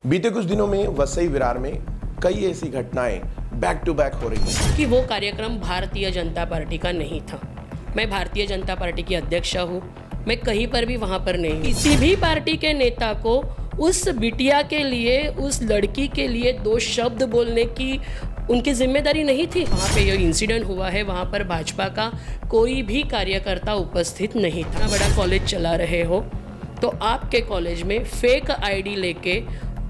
बीते कुछ दिनों में वसई विरार में कई ऐसी घटनाएं बैक टू बैक हो रही हैं कि वो कार्यक्रम भारतीय जनता पार्टी का नहीं था। मैं भारतीय जनता पार्टी की अध्यक्ष हूँ। मैं कहीं पर भी वहाँ पर नहीं, किसी भी पार्टी के नेता को उस बिटिया के लिए, उस लड़की के लिए दो शब्द बोलने की उनकी जिम्मेदारी नहीं थी। वहाँ पे ये इंसिडेंट हुआ है, वहाँ पर भाजपा का कोई भी कार्यकर्ता उपस्थित नहीं था। बड़ा कॉलेज चला रहे हो तो आपके कॉलेज में फेक आईडी लेके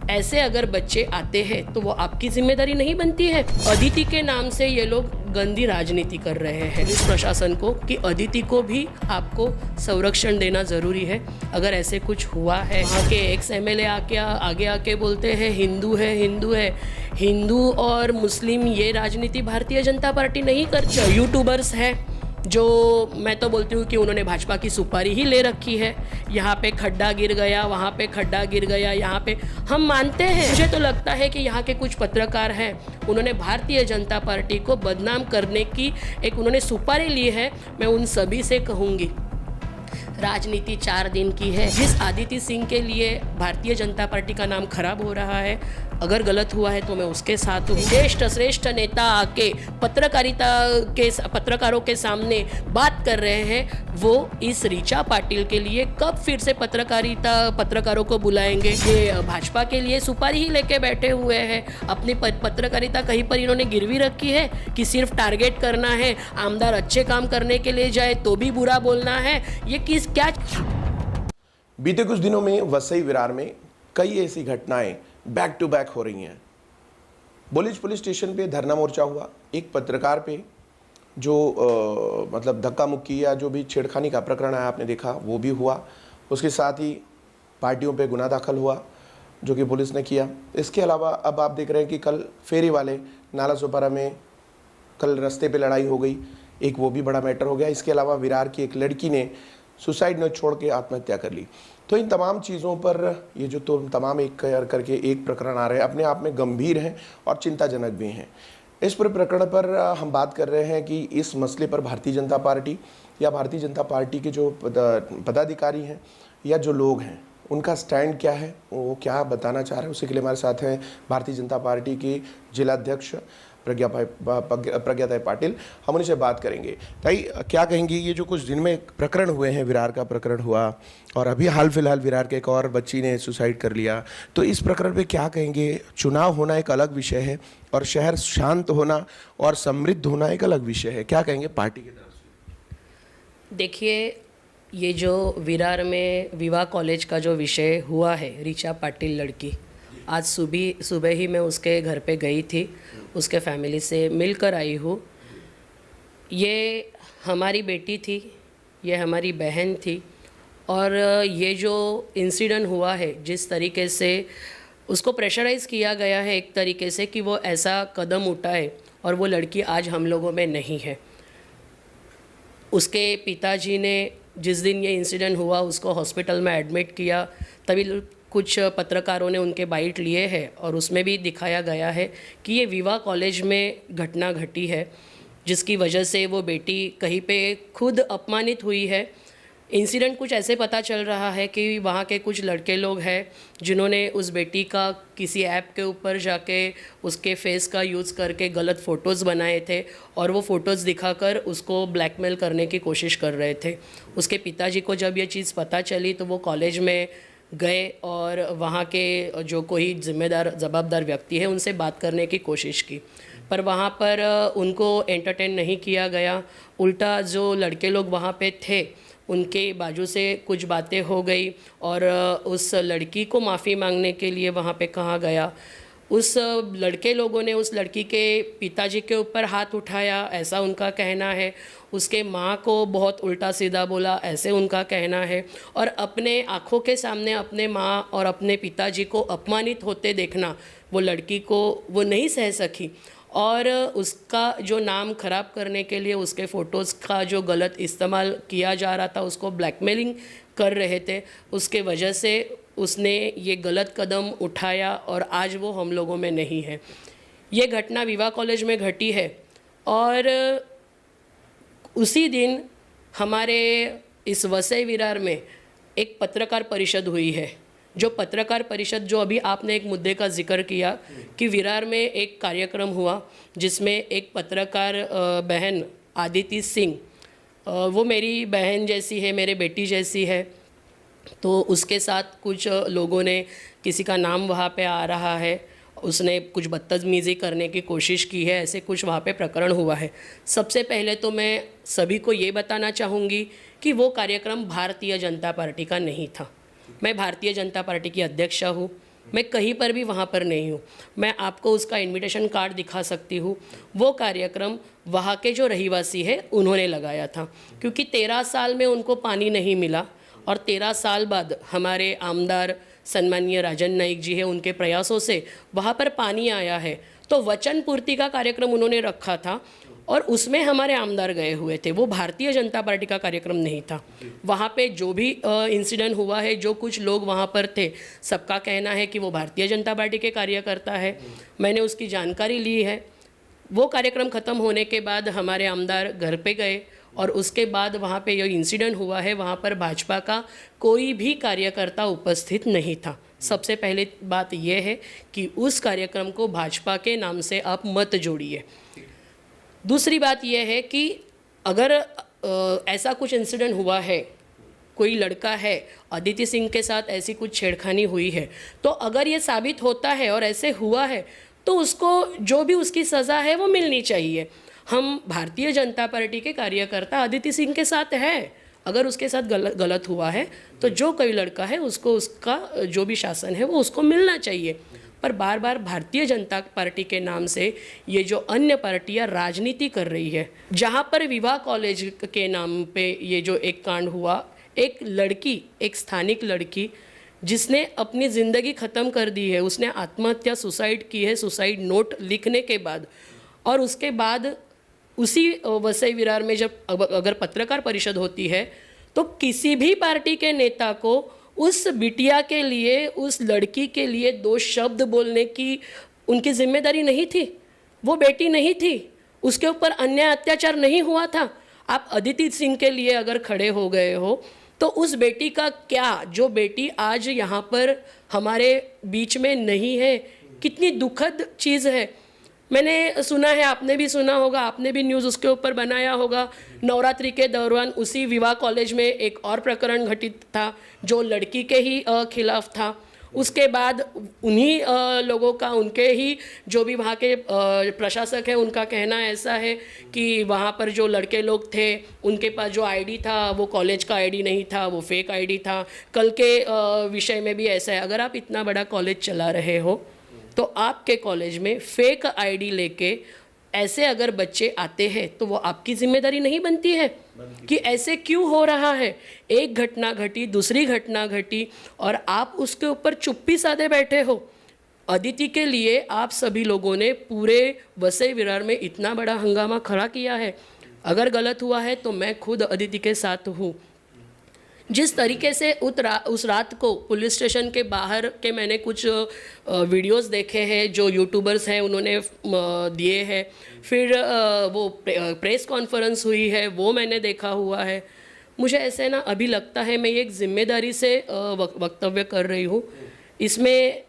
ऐसे अगर बच्चे आते हैं तो वो आपकी जिम्मेदारी नहीं बनती है। अदिति के नाम से ये लोग गंदी राजनीति कर रहे हैं। इस प्रशासन को कि अदिति को भी आपको संरक्षण देना जरूरी है। अगर ऐसे कुछ हुआ है, वहाँ के एक्स एमएलए आगे आके बोलते हैं हिंदू है, हिंदू है। हिंदू और मुस्लिम ये राजनीति भारतीय जनता पार्टी नहीं करती। यूट्यूबर्स है जो मैं तो बोलती हूँ कि उन्होंने भाजपा की सुपारी ही ले रखी है। यहाँ पे खड्डा गिर गया, वहाँ पे खड्डा गिर गया, यहाँ पे हम मानते हैं। मुझे तो लगता है कि यहाँ के कुछ पत्रकार हैं, उन्होंने भारतीय जनता पार्टी को बदनाम करने की एक उन्होंने सुपारी ली है। मैं उन सभी से कहूँगी, राजनीति 4 दिन की है। जिस आदिति सिंह के लिए भारतीय जनता पार्टी का नाम खराब हो रहा है, अगर गलत हुआ है तो मैं उसके साथ हूँ। श्रेष्ठ नेता आके पत्रकारों के सामने बात कर रहे हैं, वो इस ऋचा पाटिल के लिए कब फिर से पत्रकारों को बुलाएंगे? ये भाजपा के लिए सुपारी ही लेके बैठे हुए हैं। अपनी पत्रकारिता कहीं पर इन्होंने गिरवी रखी है कि सिर्फ टारगेट करना है, आमदार अच्छे काम करने के लिए जाए तो भी बुरा बोलना है। ये क्या? बीते कुछ दिनों में वसई विरार में कई ऐसी घटनाएं बैक टू बैक हो रही हैं। बोलीज पुलिस स्टेशन पे धरना मोर्चा हुआ। एक पत्रकार पे जो मतलब धक्का मुक्की या जो भी छेड़खानी का प्रकरण है आपने देखा, वो भी हुआ। उसके साथ ही पार्टियों पे गुना दाखिल हुआ जो कि पुलिस ने किया। इसके अलावा अब आप देख रहे हैं कि कल फेरी वाले नाला सोपारा में कल रास्ते पे लड़ाई हो गई, एक वो भी बड़ा मैटर हो गया। इसके अलावा विरार की एक लड़की ने सुसाइड नोट छोड़ के आत्महत्या कर ली। तो इन तमाम चीज़ों पर ये जो तो तमाम एक करके एक प्रकरण आ रहे हैं, अपने आप में गंभीर हैं और चिंताजनक भी हैं। इस पर प्रकरण पर हम बात कर रहे हैं कि इस मसले पर भारतीय जनता पार्टी या भारतीय जनता पार्टी के जो पदाधिकारी हैं या जो लोग हैं, उनका स्टैंड क्या है, वो क्या बताना चाह रहे हैं, उसी के लिए हमारे साथ हैं भारतीय जनता पार्टी की जिलाध्यक्ष प्रज्ञाताई पाटिल। हम उनसे बात करेंगे। ताई, क्या कहेंगी, ये जो कुछ दिन में प्रकरण हुए हैं, विरार का प्रकरण हुआ और अभी हाल फिलहाल विरार के एक और बच्ची ने सुसाइड कर लिया, तो इस प्रकरण पे क्या कहेंगे? चुनाव होना एक अलग विषय है और शहर शांत होना और समृद्ध होना एक अलग विषय है। क्या कहेंगे पार्टी की तरफ से? देखिए, ये जो विरार में विवाह कॉलेज का जो विषय हुआ है, ऋचा पाटिल लड़की, आज सुबह ही मैं उसके घर पे गई थी, उसके फैमिली से मिलकर आई हूँ। ये हमारी बेटी थी, ये हमारी बहन थी और ये जो इंसिडेंट हुआ है, जिस तरीके से उसको प्रेशराइज़ किया गया है एक तरीके से कि वो ऐसा कदम उठाए, और वो लड़की आज हम लोगों में नहीं है। उसके पिताजी ने जिस दिन ये इंसिडेंट हुआ उसको हॉस्पिटल में एडमिट किया, तभी कुछ पत्रकारों ने उनके बाइट लिए हैं और उसमें भी दिखाया गया है कि ये विवाह कॉलेज में घटना घटी है, जिसकी वजह से वो बेटी कहीं पे खुद अपमानित हुई है। इंसिडेंट कुछ ऐसे पता चल रहा है कि वहाँ के कुछ लड़के लोग हैं जिन्होंने उस बेटी का किसी ऐप के ऊपर जाके उसके फेस का यूज़ करके गलत फ़ोटोज़ बनाए थे और वो फ़ोटोज़ दिखाकर उसको ब्लैकमेल करने की कोशिश कर रहे थे। उसके पिताजी को जब ये चीज़ पता चली तो वो कॉलेज में गए और वहाँ के जो कोई जवाबदार व्यक्ति है उनसे बात करने की कोशिश की, पर वहाँ पर उनको एंटरटेन नहीं किया गया। उल्टा जो लड़के लोग वहाँ पे थे उनके बाजू से कुछ बातें हो गई और उस लड़की को माफ़ी मांगने के लिए वहाँ पे कहा गया। उस लड़के लोगों ने उस लड़की के पिताजी के ऊपर हाथ उठाया, ऐसा उनका कहना है। उसके माँ को बहुत उल्टा सीधा बोला, ऐसे उनका कहना है। और अपने आँखों के सामने अपने माँ और अपने पिताजी को अपमानित होते देखना, वो लड़की को वो नहीं सह सकी और उसका जो नाम ख़राब करने के लिए उसके फ़ोटोज़ का जो गलत इस्तेमाल किया जा रहा था, उसको ब्लैकमेलिंग कर रहे थे, उसके वजह से उसने ये गलत कदम उठाया और आज वो हम लोगों में नहीं है। ये घटना विवाह कॉलेज में घटी है और उसी दिन हमारे इस वसई विरार में एक पत्रकार परिषद हुई है जो पत्रकार परिषद, जो अभी आपने एक मुद्दे का जिक्र किया कि विरार में एक कार्यक्रम हुआ जिसमें एक पत्रकार बहन आदिति सिंह, वो मेरी बहन जैसी है, मेरे बेटी जैसी है, तो उसके साथ कुछ लोगों ने, किसी का नाम वहाँ पे आ रहा है, उसने कुछ बदतमीज़ी करने की कोशिश की है, ऐसे कुछ वहाँ पे प्रकरण हुआ है। सबसे पहले तो मैं सभी को ये बताना चाहूँगी कि वो कार्यक्रम भारतीय जनता पार्टी का नहीं था। मैं भारतीय जनता पार्टी की अध्यक्षा हूँ, मैं कहीं पर भी वहाँ पर नहीं हूँ। मैं आपको उसका इनविटेशन कार्ड दिखा सकती हूँ। वो कार्यक्रम वहाँ के जो रहीवासी है उन्होंने लगाया था, क्योंकि 13 साल में उनको पानी नहीं मिला और 13 साल बाद हमारे आमदार सम्मानीय राजन नाइक जी है, उनके प्रयासों से वहाँ पर पानी आया है। तो वचन पूर्ति का कार्यक्रम उन्होंने रखा था और उसमें हमारे आमदार गए हुए थे। वो भारतीय जनता पार्टी का कार्यक्रम नहीं था। वहाँ पे जो भी इंसिडेंट हुआ है, जो कुछ लोग वहाँ पर थे, सबका कहना है कि वो भारतीय जनता पार्टी के कार्यकर्ता है। मैंने उसकी जानकारी ली है। वो कार्यक्रम ख़त्म होने के बाद हमारे आमदार घर पे गए और उसके बाद वहाँ पे जो इंसिडेंट हुआ है, वहाँ पर भाजपा का कोई भी कार्यकर्ता उपस्थित नहीं था। सबसे पहले बात यह है कि उस कार्यक्रम को भाजपा के नाम से आप मत जोड़िए। दूसरी बात यह है कि अगर ऐसा कुछ इंसिडेंट हुआ है, कोई लड़का है, अदिति सिंह के साथ ऐसी कुछ छेड़खानी हुई है, तो अगर ये साबित होता है और ऐसे हुआ है तो उसको जो भी उसकी सज़ा है वो मिलनी चाहिए। हम भारतीय जनता पार्टी के कार्यकर्ता अदिति सिंह के साथ है। अगर उसके साथ गलत हुआ है तो जो कोई लड़का है उसको उसका जो भी शासन है वो उसको मिलना चाहिए। पर बार बार भारतीय जनता पार्टी के नाम से ये जो अन्य पार्टियां राजनीति कर रही है, जहाँ पर विवाह कॉलेज के नाम पे ये जो एक कांड हुआ, एक लड़की, एक स्थानिक लड़की जिसने अपनी ज़िंदगी ख़त्म कर दी है, उसने आत्महत्या, सुसाइड की है, सुसाइड नोट लिखने के बाद, और उसके बाद उसी वसई विरार में जब अगर पत्रकार परिषद होती है तो किसी भी पार्टी के नेता को उस बिटिया के लिए, उस लड़की के लिए 2 शब्द बोलने की उनकी जिम्मेदारी नहीं थी। वो बेटी नहीं थी, उसके ऊपर अन्याय अत्याचार नहीं हुआ था। आप अदिति सिंह के लिए अगर खड़े हो गए हो तो उस बेटी का क्या, जो बेटी आज यहाँ पर हमारे बीच में नहीं है, कितनी दुखद चीज़ है। मैंने सुना है, आपने भी सुना होगा, आपने भी न्यूज़ उसके ऊपर बनाया होगा, नवरात्रि के दौरान उसी विवाह कॉलेज में एक और प्रकरण घटित था जो लड़की के ही खिलाफ था। उसके बाद उन्हीं लोगों का, उनके ही जो भी वहाँ के प्रशासक हैं, उनका कहना ऐसा है कि वहाँ पर जो लड़के लोग थे उनके पास जो आईडी था वो कॉलेज का आईडी नहीं था, वो फेक आईडी था। कल के विषय में भी ऐसा है, अगर आप इतना बड़ा कॉलेज चला रहे हो तो आपके कॉलेज में फेक आईडी लेके ऐसे अगर बच्चे आते हैं तो वो आपकी जिम्मेदारी नहीं बनती है कि ऐसे क्यों हो रहा है। एक घटना घटी, दूसरी घटना घटी और आप उसके ऊपर चुप्पी साधे बैठे हो। अदिति के लिए आप सभी लोगों ने पूरे वसई विरार में इतना बड़ा हंगामा खड़ा किया है। अगर गलत हुआ है तो मैं खुद अदिति के साथ हूँ। जिस तरीके से उस रात को पुलिस स्टेशन के बाहर के मैंने कुछ वीडियोस देखे हैं जो यूट्यूबर्स हैं उन्होंने दिए हैं, फिर वो प्रेस कॉन्फ्रेंस हुई है वो मैंने देखा हुआ है। मुझे ऐसे ना अभी लगता है मैं ये एक जिम्मेदारी से वक्तव्य कर रही हूँ। इसमें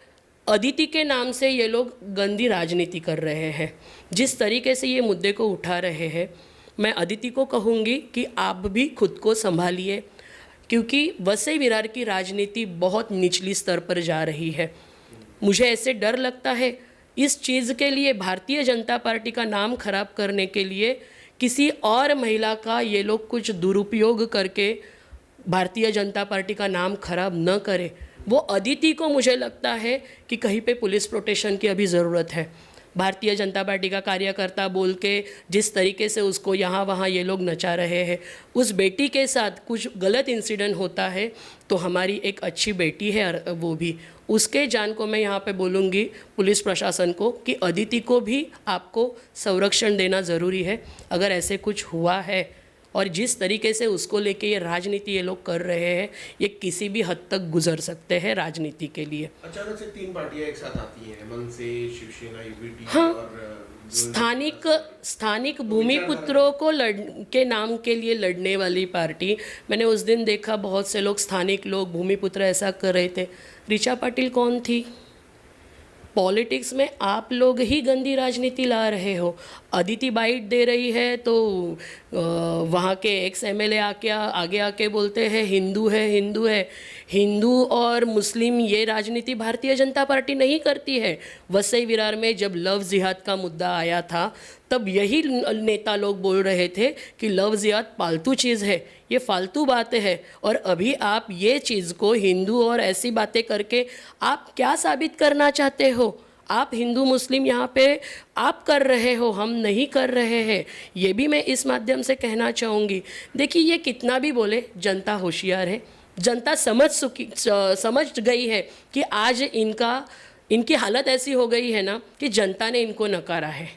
अदिति के नाम से ये लोग गंदी राजनीति कर रहे हैं। जिस तरीके से ये मुद्दे को उठा रहे हैं, मैं अदिति को कहूँगी कि आप भी खुद को संभालिए, क्योंकि वसई विरार की राजनीति बहुत निचली स्तर पर जा रही है। मुझे ऐसे डर लगता है इस चीज़ के लिए, भारतीय जनता पार्टी का नाम खराब करने के लिए किसी और महिला का ये लोग कुछ दुरुपयोग करके भारतीय जनता पार्टी का नाम खराब न करें। वो अदिति को मुझे लगता है कि कहीं पे पुलिस प्रोटेक्शन की अभी ज़रूरत है। भारतीय जनता पार्टी का कार्यकर्ता बोल के जिस तरीके से उसको यहाँ वहाँ ये लोग नचा रहे हैं, उस बेटी के साथ कुछ गलत इंसिडेंट होता है तो हमारी एक अच्छी बेटी है वो भी, उसके जान को मैं यहाँ पे बोलूँगी पुलिस प्रशासन को कि अदिति को भी आपको संरक्षण देना ज़रूरी है। अगर ऐसे कुछ हुआ है और जिस तरीके से उसको लेके ये राजनीति ये लोग कर रहे हैं, ये किसी भी हद तक गुजर सकते हैं राजनीति के लिए। अचानक से 3 पार्टियां एक साथ आती हैं, मनसे, शिवसेना, यूबीटी हाँ, और स्थानिक भूमिपुत्रों को के नाम के लिए लड़ने वाली पार्टी। मैंने उस दिन देखा बहुत से लोग, स्थानिक लोग, भूमिपुत्र ऐसा कर रहे थे। ऋचा पाटिल कौन थी? पॉलिटिक्स में आप लोग ही गंदी राजनीति ला रहे हो। अदिति बाइट दे रही है तो वहाँ के एक्स एमएलए आगे आके बोलते हैं हिंदू है, हिंदू है। हिंदू और मुस्लिम ये राजनीति भारतीय जनता पार्टी नहीं करती है। वसई विरार में जब लव जिहाद का मुद्दा आया था तब यही नेता लोग बोल रहे थे कि लव जिहाद पालतू चीज़ है, ये फालतू बातें है। और अभी आप ये चीज़ को हिंदू और ऐसी बातें करके आप क्या साबित करना चाहते हो? आप हिंदू मुस्लिम यहाँ पे आप कर रहे हो, हम नहीं कर रहे हैं। ये भी मैं इस माध्यम से कहना चाहूँगी। देखिए, ये कितना भी बोले, जनता होशियार है। जनता समझ गई है कि आज इनकी हालत ऐसी हो गई है ना कि जनता ने इनको नकारा है।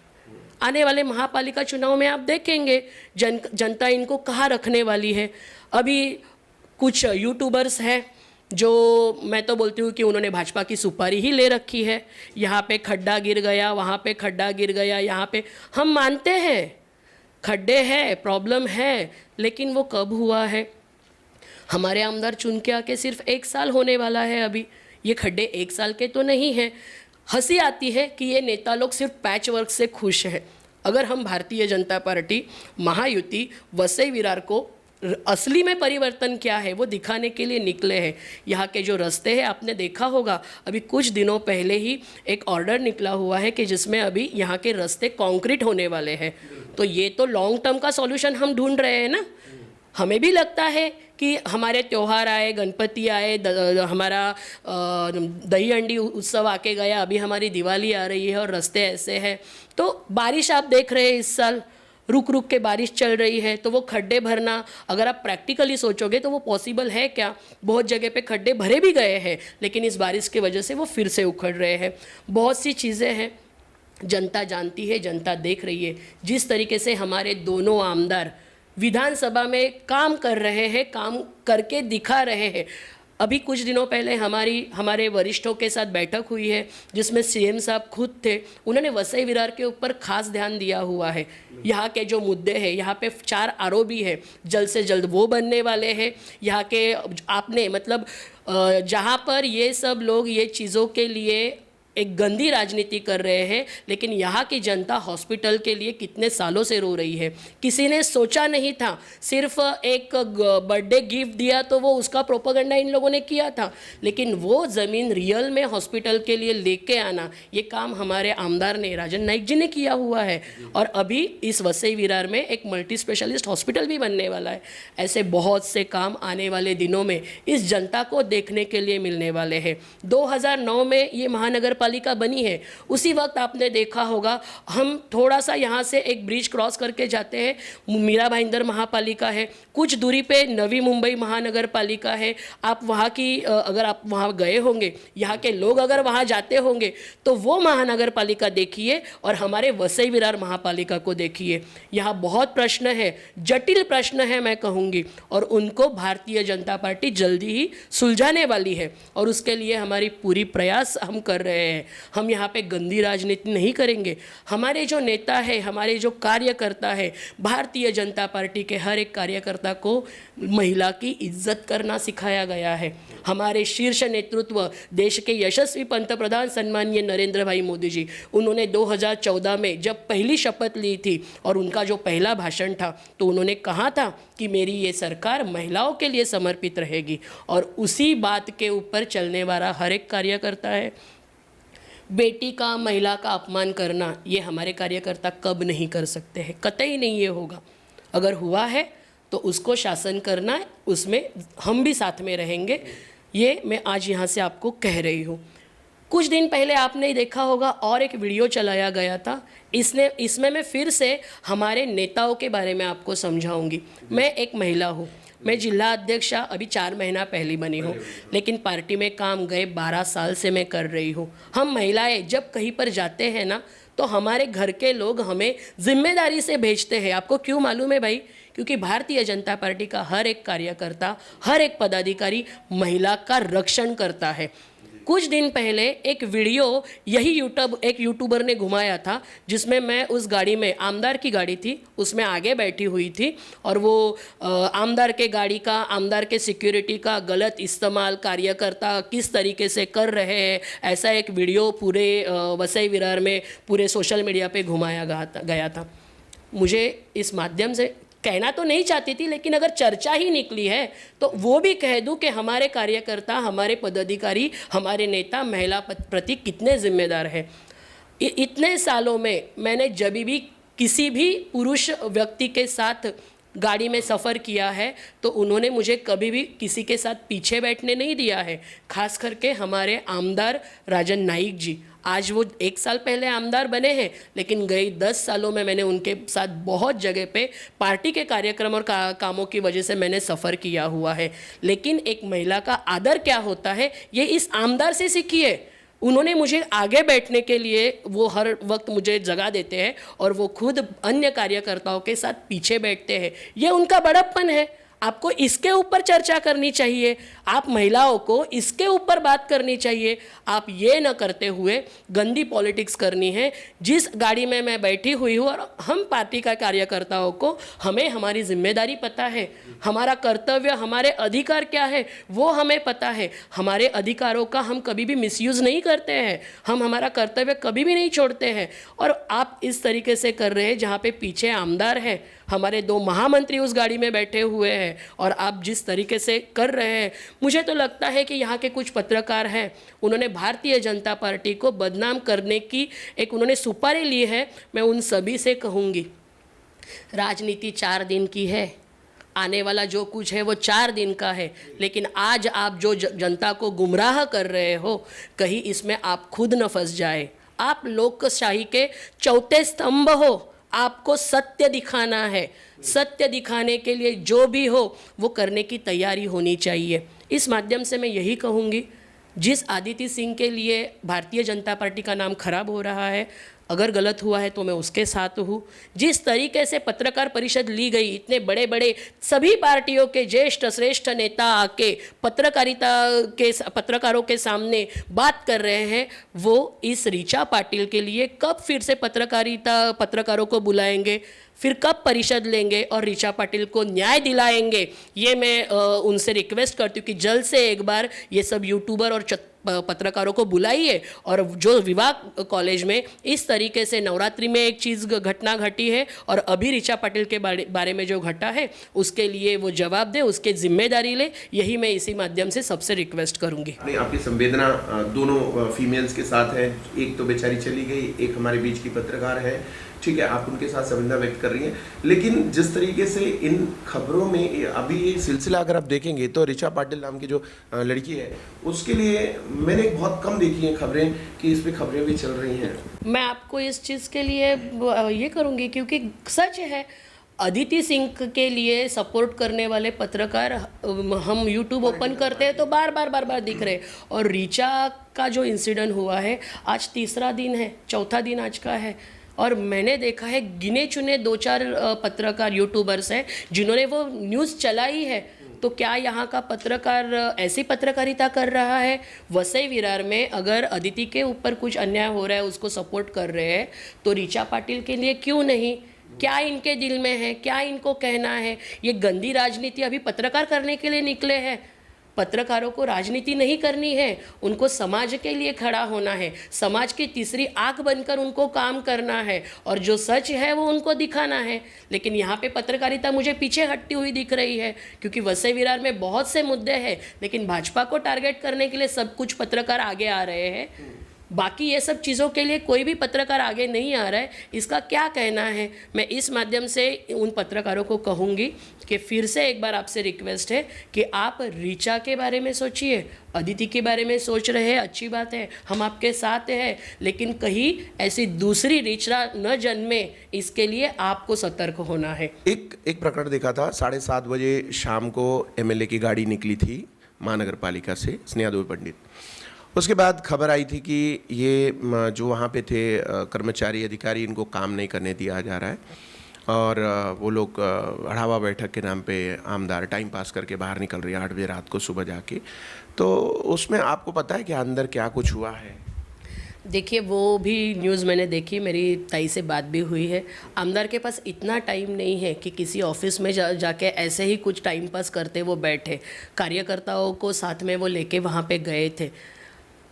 आने वाले महापालिका चुनाव में आप देखेंगे जनता इनको कहाँ रखने वाली है। अभी कुछ यूट्यूबर्स हैं जो, मैं तो बोलती हूँ कि उन्होंने भाजपा की सुपारी ही ले रखी है। यहाँ पे खड्डा गिर गया, वहाँ पे खड्डा गिर गया, यहाँ पे हम मानते हैं खड्डे हैं, प्रॉब्लम है, लेकिन वो कब हुआ है? हमारे आमदार चुन के आके सिर्फ 1 साल होने वाला है अभी। ये खड्डे 1 साल के तो नहीं हैं। हंसी आती है कि ये नेता लोग सिर्फ पैच वर्क से खुश हैं। अगर हम भारतीय जनता पार्टी, महायुति, वसई विरार को असली में परिवर्तन क्या है वो दिखाने के लिए निकले हैं। यहाँ के जो रास्ते हैं आपने देखा होगा, अभी कुछ दिनों पहले ही एक ऑर्डर निकला हुआ है कि जिसमें अभी यहाँ के रास्ते कंक्रीट होने वाले हैं। तो ये तो लॉन्ग टर्म का सॉल्यूशन हम ढूंढ रहे हैं ना। हमें भी लगता है कि हमारे त्यौहार आए, गणपति आए, हमारा दही हंडी उत्सव आके गया, अभी हमारी दिवाली आ रही है और रास्ते ऐसे हैं। तो बारिश आप देख रहे हैं, इस साल रुक रुक के बारिश चल रही है, तो वो खड्डे भरना अगर आप प्रैक्टिकली सोचोगे तो वो पॉसिबल है क्या? बहुत जगह पे खड्डे भरे भी गए हैं, लेकिन इस बारिश की वजह से वो फिर से उखड़ रहे हैं। बहुत सी चीज़ें हैं, जनता जानती है, जनता देख रही है। जिस तरीके से हमारे दोनों आमदार विधानसभा में काम कर रहे हैं, काम करके दिखा रहे हैं। अभी कुछ दिनों पहले हमारे वरिष्ठों के साथ बैठक हुई है जिसमें सीएम साहब खुद थे। उन्होंने वसई विरार के ऊपर खास ध्यान दिया हुआ है। यहाँ के जो मुद्दे हैं, यहाँ पे 4 आरओबी है, जल्द से जल्द वो बनने वाले हैं। यहाँ के आपने मतलब जहाँ पर ये सब लोग ये चीज़ों के लिए एक गंदी राजनीति कर रहे हैं, लेकिन यहाँ की जनता हॉस्पिटल के लिए कितने सालों से रो रही है। किसी ने सोचा नहीं था, सिर्फ एक बर्थडे गिफ्ट दिया तो वो उसका प्रोपेगेंडा इन लोगों ने किया था, लेकिन वो ज़मीन रियल में हॉस्पिटल के लिए लेके आना, ये काम हमारे आमदार ने, राजन नाइक जी ने किया हुआ है। और अभी इस वसई विरार में एक मल्टी स्पेशलिस्ट हॉस्पिटल भी बनने वाला है। ऐसे बहुत से काम आने वाले दिनों में इस जनता को देखने के लिए मिलने वाले हैं। 2009 में ये महानगर पालिका बनी है, उसी वक्त आपने देखा होगा, हम थोड़ा सा यहाँ से एक ब्रिज क्रॉस करके जाते हैं, मीरा भाईंदर महापालिका है, कुछ दूरी पे नवी मुंबई महानगर पालिका है। आप वहाँ की अगर आप वहाँ गए होंगे, यहाँ के लोग अगर वहाँ जाते होंगे तो वो महानगर पालिका देखिए और हमारे वसई विरार महापालिका को देखिए। यहाँ बहुत प्रश्न है, जटिल प्रश्न है मैं कहूँगी, और उनको भारतीय जनता पार्टी जल्दी ही सुलझाने वाली है और उसके लिए हमारी पूरी प्रयास हम कर रहे हैं। हम यहाँ पे गंदी राजनीति नहीं करेंगे। हमारे जो नेता है, हमारे जो कार्यकर्ता है, भारतीय जनता पार्टी के हर एक कार्यकर्ता को महिला की इज्जत करना सिखाया गया है। हमारे शीर्ष नेतृत्व, देश के यशस्वी पंतप्रधान सम्माननीय नरेंद्र भाई मोदी जी, उन्होंने 2014 में जब पहली शपथ ली थी और उनका जो पहला भाषण था तो उन्होंने कहा था कि मेरी ये सरकार महिलाओं के लिए समर्पित रहेगी, और उसी बात के ऊपर चलने वाला हर एक कार्यकर्ता है। बेटी का, महिला का अपमान करना ये हमारे कार्यकर्ता कब नहीं कर सकते हैं, कतई नहीं ये होगा। अगर हुआ है तो उसको शासन करना, उसमें हम भी साथ में रहेंगे, ये मैं आज यहाँ से आपको कह रही हूँ। कुछ दिन पहले आपने देखा होगा और एक वीडियो चलाया गया था, इसमें मैं फिर से हमारे नेताओं के बारे में आपको समझाऊंगी। मैं एक महिला हूँ, मैं जिला अध्यक्षा अभी 4 महीना पहले बनी हूँ, लेकिन पार्टी में काम गए 12 साल से मैं कर रही हूँ। हम महिलाएं जब कहीं पर जाते हैं ना तो हमारे घर के लोग हमें जिम्मेदारी से भेजते हैं। आपको क्यों मालूम है भाई? क्योंकि भारतीय जनता पार्टी का हर एक कार्यकर्ता, हर एक पदाधिकारी महिला का रक्षण करता है। कुछ दिन पहले एक वीडियो यही एक यूट्यूबर ने घुमाया था, जिसमें मैं उस गाड़ी में, आमदार की गाड़ी थी, उसमें आगे बैठी हुई थी और वो आमदार के गाड़ी का, आमदार के सिक्योरिटी का गलत इस्तेमाल कार्यकर्ता किस तरीके से कर रहे हैं, ऐसा एक वीडियो पूरे वसई विरार में पूरे सोशल मीडिया पे घुमाया गया था। मुझे इस माध्यम से कहना तो नहीं चाहती थी, लेकिन अगर चर्चा ही निकली है तो वो भी कह दूं कि हमारे कार्यकर्ता, हमारे पदाधिकारी, हमारे नेता महिला प्रति कितने जिम्मेदार हैं। इतने सालों में मैंने जब भी किसी भी पुरुष व्यक्ति के साथ गाड़ी में सफ़र किया है तो उन्होंने मुझे कभी भी किसी के साथ पीछे बैठने नहीं दिया है। खास करके हमारे आमदार राजन नाइक जी, आज वो 1 साल पहले आमदार बने हैं, लेकिन गई 10 सालों में मैंने उनके साथ बहुत जगह पे पार्टी के कार्यक्रम और कामों की वजह से मैंने सफ़र किया हुआ है। लेकिन एक महिला का आदर क्या होता है, ये इस आमदार से सीखिए। उन्होंने मुझे आगे बैठने के लिए वो हर वक्त मुझे जगह देते हैं और वो खुद अन्य कार्यकर्ताओं के साथ पीछे बैठते हैं। ये उनका बड़प्पन है। आपको इसके ऊपर चर्चा करनी चाहिए, आप महिलाओं को इसके ऊपर बात करनी चाहिए। आप ये न करते हुए गंदी पॉलिटिक्स करनी है। जिस गाड़ी में मैं बैठी हुई हूँ और हम पार्टी का कार्यकर्ताओं को, हमें हमारी जिम्मेदारी पता है, हमारा कर्तव्य, हमारे अधिकार क्या है वो हमें पता है। हमारे अधिकारों का हम कभी भी मिसयूज़ नहीं करते हैं, हम हमारा कर्तव्य कभी भी नहीं छोड़ते हैं। और आप इस तरीके से कर रहे हैं, जहाँ पे पीछे आमदार है, हमारे 2 महामंत्री उस गाड़ी में बैठे हुए हैं और आप जिस तरीके से कर रहे हैं, मुझे तो लगता है कि यहाँ के कुछ पत्रकार हैं, उन्होंने भारतीय जनता पार्टी को बदनाम करने की एक उन्होंने सुपारी ली है। मैं उन सभी से कहूँगी, राजनीति 4 दिन की है, आने वाला जो कुछ है वो 4 दिन का है, लेकिन आज आप जो जनता को गुमराह कर रहे हो, कहीं इसमें आप खुद न फंस जाए। आप लोकशाही के चौथे स्तंभ हो, आपको सत्य दिखाना है। सत्य दिखाने के लिए जो भी हो वो करने की तैयारी होनी चाहिए। इस माध्यम से मैं यही कहूँगी, जिस आदित्य सिंह के लिए भारतीय जनता पार्टी का नाम खराब हो रहा है, अगर गलत हुआ है तो मैं उसके साथ हूँ। जिस तरीके से पत्रकार परिषद ली गई, इतने बड़े बड़े सभी पार्टियों के ज्येष्ठ श्रेष्ठ नेता आके पत्रकारों के सामने बात कर रहे हैं, वो इस ऋचा पाटिल के लिए कब फिर से पत्रकारों को बुलाएंगे, फिर कब परिषद लेंगे और ऋचा पाटिल को न्याय दिलाएंगे, ये मैं उनसे रिक्वेस्ट करती हूँ कि जल्द से एक बार ये सब यूट्यूबर और पत्रकारों को बुलाइए। और जो विवाह कॉलेज में इस तरीके से नवरात्रि में एक चीज़ घटना घटी है और अभी ऋचा पाटिल के बारे में जो घटा है, उसके लिए वो जवाब दे, उसके जिम्मेदारी ले। यही मैं इसी माध्यम से सबसे रिक्वेस्ट करूंगी। आपकी संवेदना दोनों फीमेल्स के साथ है, एक तो बेचारी चली गई, एक हमारे बीच की पत्रकार है, ठीक है, आप उनके साथ संवेदना व्यक्त कर रही हैं, लेकिन जिस तरीके से इन खबरों में अभी ये सिलसिला अगर आप देखेंगे तो ऋचा पाटिल नाम की जो लड़की है, उसके लिए मैंने बहुत कम देखी हैं खबरें कि इस पे खबरें भी चल रही हैं। मैं आपको इस चीज़ के लिए ये करूँगी क्योंकि सच है, अदिति सिंह के लिए सपोर्ट करने वाले पत्रकार हम यूट्यूब ओपन करते हैं तो बार बार दिख रहे। और ऋचा का जो इंसिडेंट हुआ है, आज 3रा दिन है, 4था दिन आज का है, और मैंने देखा है गिने चुने 2-4 पत्रकार यूट्यूबर्स हैं जिन्होंने वो न्यूज़ चलाई है। तो क्या यहाँ का पत्रकार ऐसी पत्रकारिता कर रहा है? वसई विरार में अगर अदिति के ऊपर कुछ अन्याय हो रहा है, उसको सपोर्ट कर रहे हैं, तो ऋचा पाटिल के लिए क्यों नहीं? क्या इनके दिल में है? क्या इनको कहना है? ये गंदी राजनीति अभी पत्रकार करने के लिए निकले हैं। पत्रकारों को राजनीति नहीं करनी है, उनको समाज के लिए खड़ा होना है, समाज की तीसरी आंख बनकर उनको काम करना है और जो सच है वो उनको दिखाना है। लेकिन यहाँ पे पत्रकारिता मुझे पीछे हटती हुई दिख रही है, क्योंकि वसई विरार में बहुत से मुद्दे हैं, लेकिन भाजपा को टारगेट करने के लिए सब कुछ पत्रकार आगे आ रहे हैं। बाकी ये सब चीज़ों के लिए कोई भी पत्रकार आगे नहीं आ रहा है। इसका क्या कहना है? मैं इस माध्यम से उन पत्रकारों को कहूँगी कि फिर से एक बार आपसे रिक्वेस्ट है कि आप ऋचा के बारे में सोचिए, अदिति के बारे में सोच रहे हैं, अच्छी बात है, हम आपके साथ हैं, लेकिन कहीं ऐसी दूसरी ऋचा न जन्मे, इसके लिए आपको सतर्क होना है। एक प्रकरण देखा था, 7:30 बजे शाम को एमएलए की गाड़ी निकली थी महानगर पालिका से, स्नेहा दुबे पंडित। उसके बाद खबर आई थी कि ये जो वहाँ पे थे कर्मचारी अधिकारी, इनको काम नहीं करने दिया जा रहा है। और वो लोग अढ़ावा बैठक के नाम पे आमदार टाइम पास करके बाहर निकल रही है 8 बजे रात को सुबह जाके। तो उसमें आपको पता है कि अंदर क्या कुछ हुआ है? देखिए, वो भी न्यूज़ मैंने देखी, मेरी ताई से बात भी हुई है। आमदार के पास इतना टाइम नहीं है कि किसी ऑफिस में जाके ऐसे ही कुछ टाइम पास करते वो बैठे। कार्यकर्ताओं को साथ में वो लेके वहाँ पे गए थे।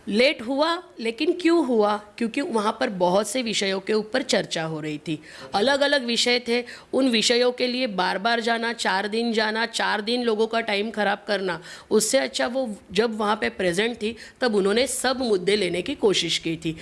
लेट हुआ, लेकिन क्यों हुआ? क्योंकि वहाँ पर बहुत से विषयों के ऊपर चर्चा हो रही थी। अलग अलग विषय थे, उन विषयों के लिए बार बार जाना, 4 दिन जाना, 4 दिन लोगों का टाइम ख़राब करना, उससे अच्छा वो जब वहाँ पे प्रेजेंट थी तब उन्होंने सब मुद्दे लेने की कोशिश की थी।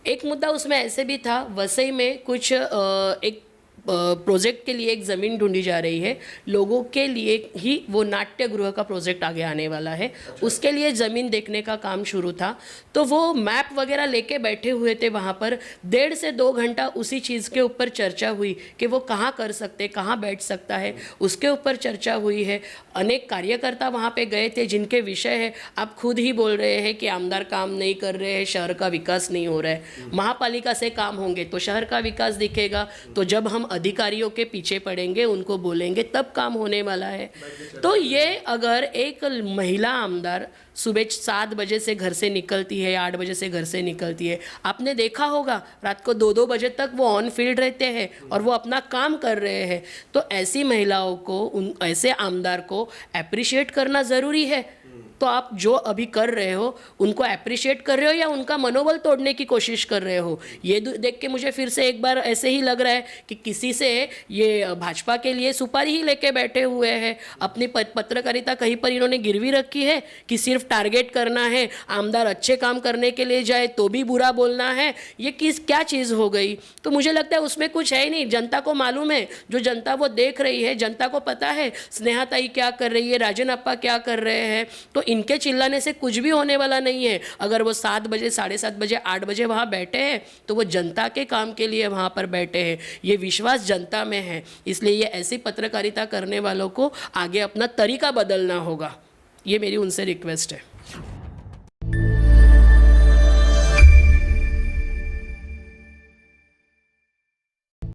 एक मुद्दा उसमें ऐसे भी था, वसई में कुछ एक प्रोजेक्ट के लिए एक ज़मीन ढूंढी जा रही है। लोगों के लिए ही वो नाट्य गृह का प्रोजेक्ट आगे आने वाला है। उसके लिए ज़मीन देखने का काम शुरू था, तो वो मैप वगैरह लेके बैठे हुए थे वहाँ पर। 1.5 से 2 घंटा उसी चीज़ के ऊपर चर्चा हुई कि वो कहाँ कर सकते, कहाँ बैठ सकता है, उसके ऊपर चर्चा हुई है। अनेक कार्यकर्ता वहाँ पे गए थे जिनके विषय है, आप खुद ही बोल रहे हैं कि आमदार काम नहीं कर रहे हैं, शहर का विकास नहीं हो रहा है। महापालिका से काम होंगे तो शहर का विकास दिखेगा, तो जब हम अधिकारियों के पीछे पड़ेंगे, उनको बोलेंगे, तब काम होने वाला है। तो ये अगर एक महिला आमदार सुबह 7 बजे से घर से निकलती है, 8 बजे से घर से निकलती है, आपने देखा होगा रात को 2-2 बजे तक वो ऑन फील्ड रहते हैं और वो अपना काम कर रहे हैं। तो ऐसी महिलाओं को, ऐसे आमदार को अप्रिशिएट करना ज़रूरी है। तो आप जो अभी कर रहे हो उनको अप्रिशिएट कर रहे हो या उनका मनोबल तोड़ने की कोशिश कर रहे हो? ये देख के मुझे फिर से एक बार ऐसे ही लग रहा है कि किसी से ये भाजपा के लिए सुपारी ही लेके बैठे हुए हैं। अपनी पत्रकारिता कहीं पर इन्होंने गिरवी रखी है कि सिर्फ टारगेट करना है, आमदार अच्छे काम करने के लिए जाए तो भी बुरा बोलना है। ये क्या चीज़ हो गई? तो मुझे लगता है उसमें कुछ है ही नहीं। जनता को मालूम है, जो जनता वो देख रही है, जनता को पता है स्नेहा ताई क्या कर रही है, राजन अप्पा क्या कर रहे हैं। तो इनके चिल्लाने से कुछ भी होने वाला नहीं है। अगर वो 7 बजे, 7:30 बजे, 8 बजे वहाँ बैठे हैं तो वो जनता के काम के लिए वहाँ पर बैठे हैं। ये विश्वास जनता में है, इसलिए ये ऐसी पत्रकारिता करने वालों को आगे अपना तरीका बदलना होगा। ये मेरी उनसे रिक्वेस्ट है।